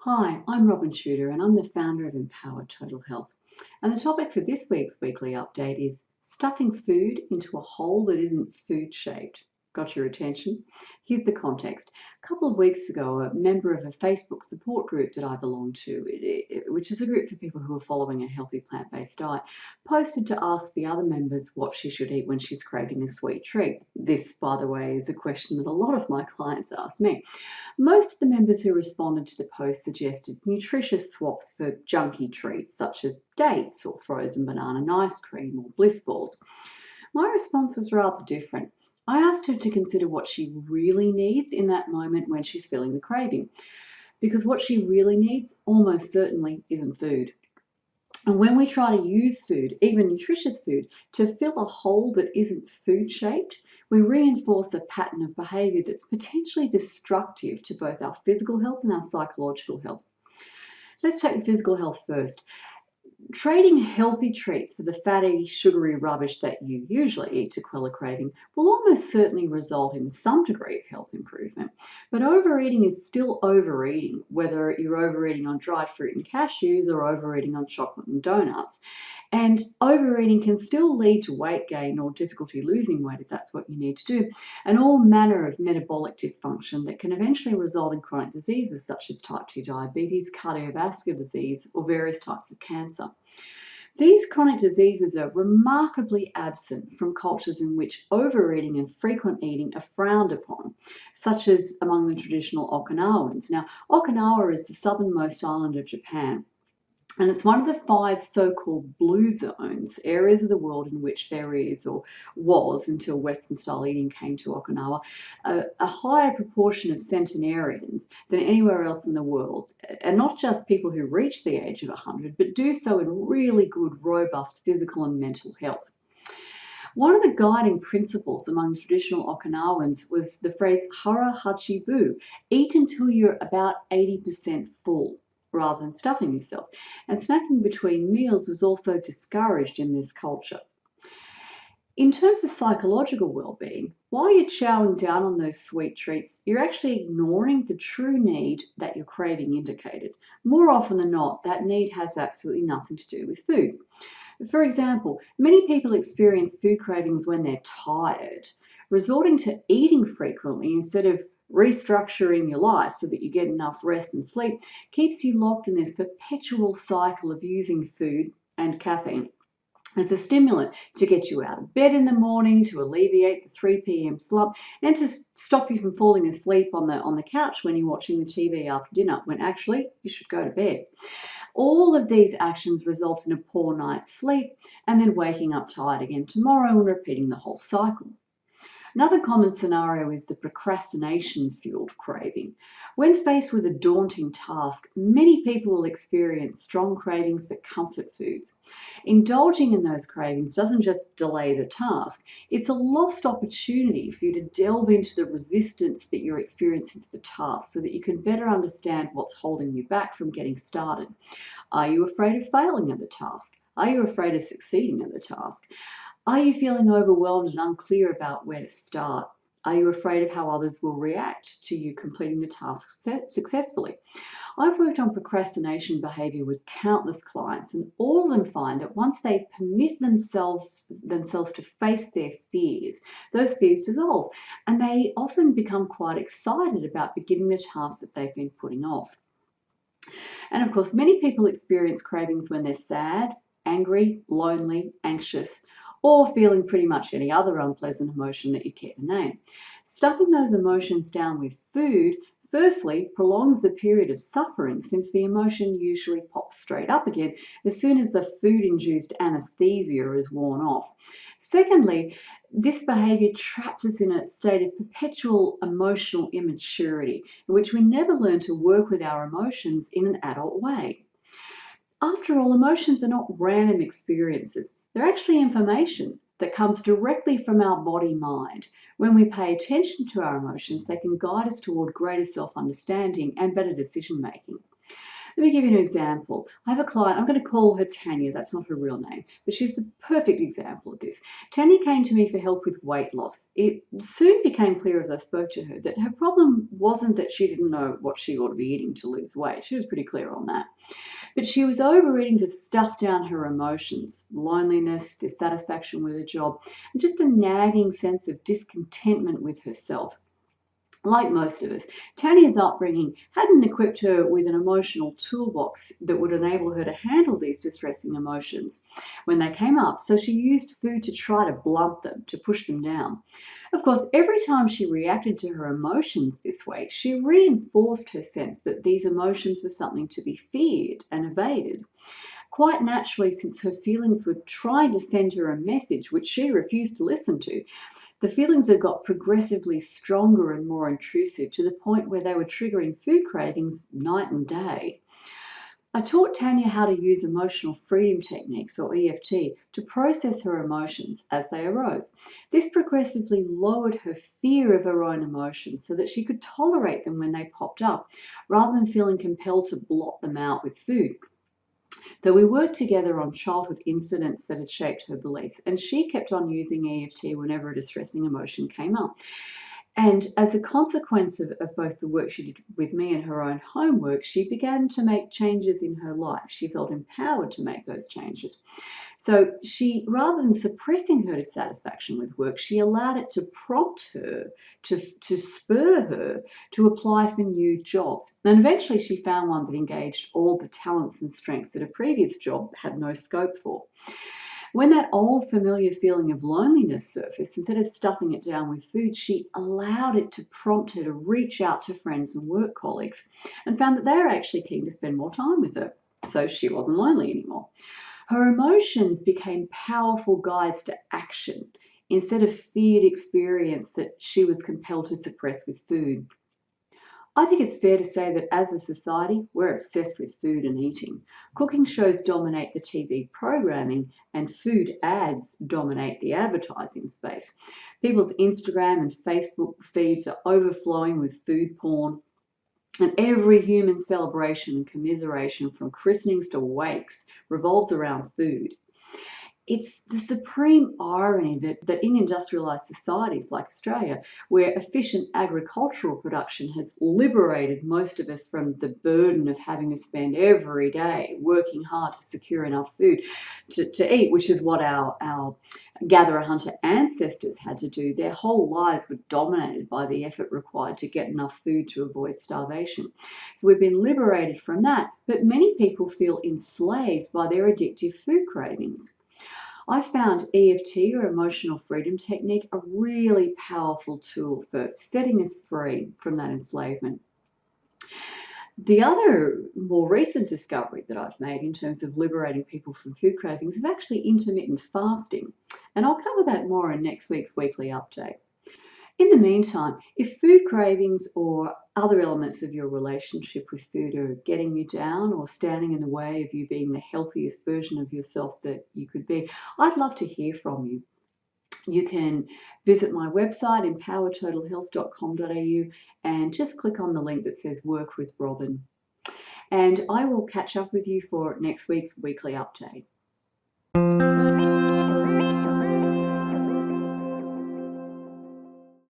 Hi, I'm Robin Tudor and I'm the founder of Empowered Total Health. And the topic for this week's weekly update is stuffing food into a hole that isn't food shaped. Got your attention? Here's the context. A couple of weeks ago, a member of a Facebook support group that I belong to, which is a group for people who are following a healthy plant-based diet, posted to ask the other members what she should eat when she's craving a sweet treat. This, by the way, is a question that a lot of my clients ask me. Most of the members who responded to the post suggested nutritious swaps for junky treats such as dates or frozen banana and ice cream or bliss balls. My response was rather different. I asked her to consider what she really needs in that moment when she's feeling the craving, because what she really needs almost certainly isn't food. And when we try to use food, even nutritious food, to fill a hole that isn't food shaped, we reinforce a pattern of behaviour that's potentially destructive to both our physical health and our psychological health. Let's take physical health first. Trading healthy treats for the fatty, sugary rubbish that you usually eat to quell a craving will almost certainly result in some degree of health improvement. But overeating is still overeating, whether you're overeating on dried fruit and cashews or overeating on chocolate and donuts. And overeating can still lead to weight gain or difficulty losing weight if that's what you need to do, and all manner of metabolic dysfunction that can eventually result in chronic diseases such as type 2 diabetes, cardiovascular disease, or various types of cancer. These chronic diseases are remarkably absent from cultures in which overeating and frequent eating are frowned upon, such as among the traditional Okinawans. Now, Okinawa is the southernmost island of Japan. And it's one of the 5 so-called blue zones, areas of the world in which there is, or was until Western style eating came to Okinawa, a higher proportion of centenarians than anywhere else in the world. And not just people who reach the age of 100, but do so in really good, robust physical and mental health. One of the guiding principles among traditional Okinawans was the phrase hara hachi bu, eat until you're about 80% full, rather than stuffing yourself. And snacking between meals was also discouraged in this culture. In terms of psychological well-being, while you're chowing down on those sweet treats, you're actually ignoring the true need that your craving indicated. More often than not, that need has absolutely nothing to do with food. For example, many people experience food cravings when they're tired. Resorting to eating frequently instead of restructuring your life so that you get enough rest and sleep keeps you locked in this perpetual cycle of using food and caffeine as a stimulant to get you out of bed in the morning, to alleviate the 3 p.m. slump, and to stop you from falling asleep on the couch when you're watching the TV after dinner, when actually you should go to bed. All of these actions result in a poor night's sleep and then waking up tired again tomorrow and repeating the whole cycle. Another common scenario is the procrastination-fueled craving. When faced with a daunting task, many people will experience strong cravings for comfort foods. Indulging in those cravings doesn't just delay the task, it's a lost opportunity for you to delve into the resistance that you're experiencing to the task so that you can better understand what's holding you back from getting started. Are you afraid of failing at the task? Are you afraid of succeeding at the task? Are you feeling overwhelmed and unclear about where to start? Are you afraid of how others will react to you completing the task successfully? I've worked on procrastination behaviour with countless clients, and all of them find that once they permit themselves to face their fears, those fears dissolve, and they often become quite excited about beginning the task that they've been putting off. And of course, many people experience cravings when they're sad, angry, lonely, anxious, or feeling pretty much any other unpleasant emotion that you care to name. Stuffing those emotions down with food, firstly, prolongs the period of suffering since the emotion usually pops straight up again as soon as the food-induced anesthesia is worn off. Secondly, this behaviour traps us in a state of perpetual emotional immaturity, in which we never learn to work with our emotions in an adult way. After all, emotions are not random experiences. They're actually information that comes directly from our body-mind. When we pay attention to our emotions, they can guide us toward greater self-understanding and better decision-making. Let me give you an example. I have a client, I'm going to call her Tanya, that's not her real name, but she's the perfect example of this. Tanya came to me for help with weight loss. It soon became clear as I spoke to her that her problem wasn't that she didn't know what she ought to be eating to lose weight. She was pretty clear on that. But she was overeating to stuff down her emotions, loneliness, dissatisfaction with her job, and just a nagging sense of discontentment with herself. Like most of us, Tanya's upbringing hadn't equipped her with an emotional toolbox that would enable her to handle these distressing emotions when they came up, so she used food to try to blunt them, to push them down. Of course, every time she reacted to her emotions this way, she reinforced her sense that these emotions were something to be feared and evaded. Quite naturally, since her feelings were trying to send her a message which she refused to listen to, the feelings had got progressively stronger and more intrusive to the point where they were triggering food cravings night and day. I taught Tanya how to use emotional freedom techniques, or EFT, to process her emotions as they arose. This progressively lowered her fear of her own emotions so that she could tolerate them when they popped up, rather than feeling compelled to blot them out with food. So we worked together on childhood incidents that had shaped her beliefs, and she kept on using EFT whenever a distressing emotion came up. And as a consequence of both the work she did with me and her own homework, she began to make changes in her life. She felt empowered to make those changes. So she, rather than suppressing her dissatisfaction with work, she allowed it to prompt her, to spur her to apply for new jobs. And eventually she found one that engaged all the talents and strengths that a previous job had no scope for. When that old familiar feeling of loneliness surfaced, instead of stuffing it down with food, she allowed it to prompt her to reach out to friends and work colleagues, and found that they were actually keen to spend more time with her. So she wasn't lonely anymore. Her emotions became powerful guides to action instead of feared experience that she was compelled to suppress with food. I think it's fair to say that as a society, we're obsessed with food and eating. Cooking shows dominate the TV programming, and food ads dominate the advertising space. People's Instagram and Facebook feeds are overflowing with food porn, and every human celebration and commiseration, from christenings to wakes, revolves around food. It's the supreme irony that in industrialised societies like Australia, where efficient agricultural production has liberated most of us from the burden of having to spend every day working hard to secure enough food to eat, which is what our gatherer-hunter ancestors had to do. Their whole lives were dominated by the effort required to get enough food to avoid starvation. So we've been liberated from that, but many people feel enslaved by their addictive food cravings. I found EFT, or emotional freedom technique, a really powerful tool for setting us free from that enslavement. The other more recent discovery that I've made in terms of liberating people from food cravings is actually intermittent fasting. And I'll cover that more in next week's weekly update. In the meantime, if food cravings or other elements of your relationship with food are getting you down or standing in the way of you being the healthiest version of yourself that you could be, I'd love to hear from you. You can visit my website, empowertotalhealth.com.au, and just click on the link that says Work with Robin. And I will catch up with you for next week's weekly update.